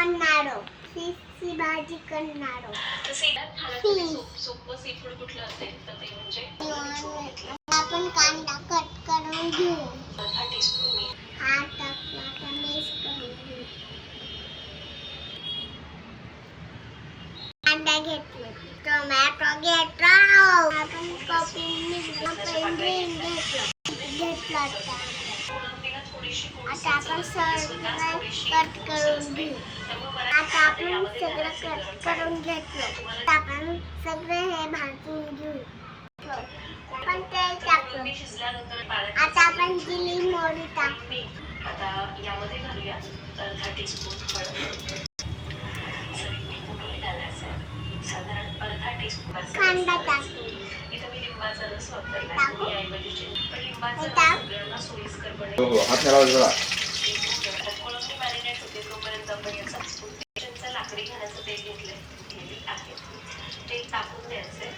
करणारो, फिशची भाजी करणारो. सोपं सी फूड कुठलं असेल तर ते म्हणजे आपण कांदा कट करून घेऊ. अर्धा टीस्पून मीठ. हा टाकला तर मिक्स करून घेऊ. कांदा घेतला, टोमॅटो घेतला, आपण कोथिंबीर घेतला. आता आपण सगळं कट करून घेऊ. आता आपण सगळं कट करून घेतलं. आता आपण सगळे हे भाजून घेऊ. आपण तेल टाकलं. आता आपण जिरी मोहरी टाकली. आता यामध्ये घालूया अर्धा टीस्पून हळद. साधारण अर्धा टीस्पून कांदा टाकू. इथं मी लिंबाचा रस वापरला ऐवजी पण लिंबाचा रस सगळ्यांना सोयीस्कर पडेल. हात मिळाला जरा कोळंबी मॅरिनेट होते तोपर्यंत आपण याचा लाकडी घाण्याचं तेल घेतलेले आहे. तेल टाकून द्यायचे.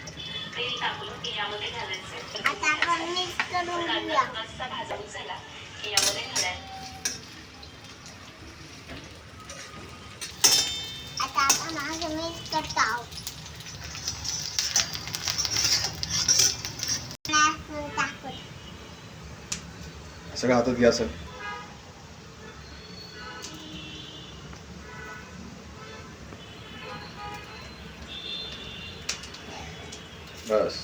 तेल टाकलं की यामध्ये घालायचे. आता आपण मिक्स करून घेऊया. कांदा भाजून झाला की यामध्ये घालायचं. आता आपण असं मिक्स करतो आहोत. लसूण टाकू. सगळं हातात घ्या असं. बस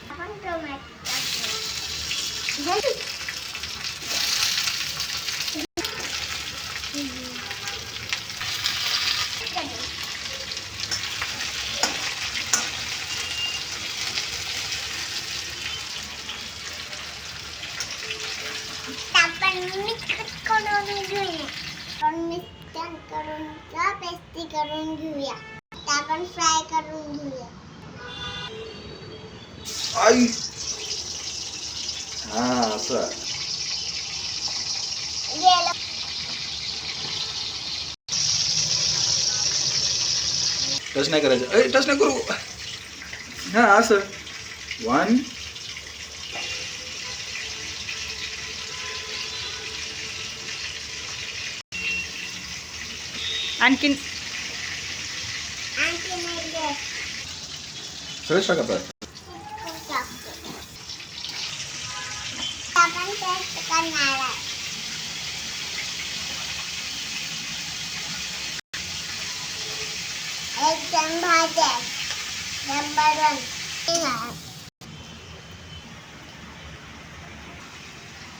आपण टोमॅटो पेस्टी करून घेऊया. आपण फ्राय करून घेऊया. आई हा असं टच नाही करायचं. टच नाही करू. हा असं 1 आणखीन सगळंच टाकतात. आपण टेस्ट करणार आहे. एकदम भाज्या नंबर 1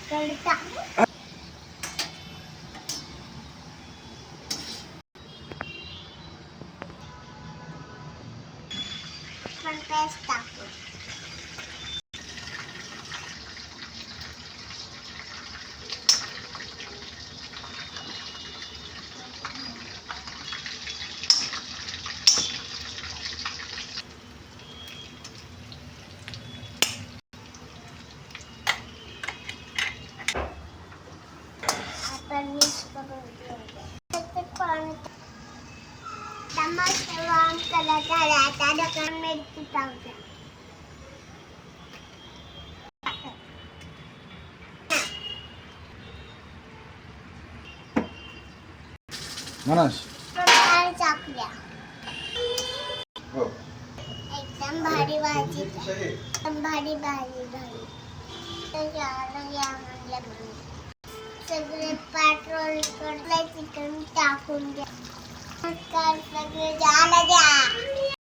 करता. आपण पेस्ट टाकू. आपण मिक्स करून घेऊया. पाणी टमाटर वाम कलर झाला. आता आपण मिरची टाकूया. मानस टाकल्या. हो एकदम भारी भाजी. एकदम भारी भाजी झाली. सगळे पेट्रोल कडले चिकन टाकून घ्या. सगळे झालं द्या.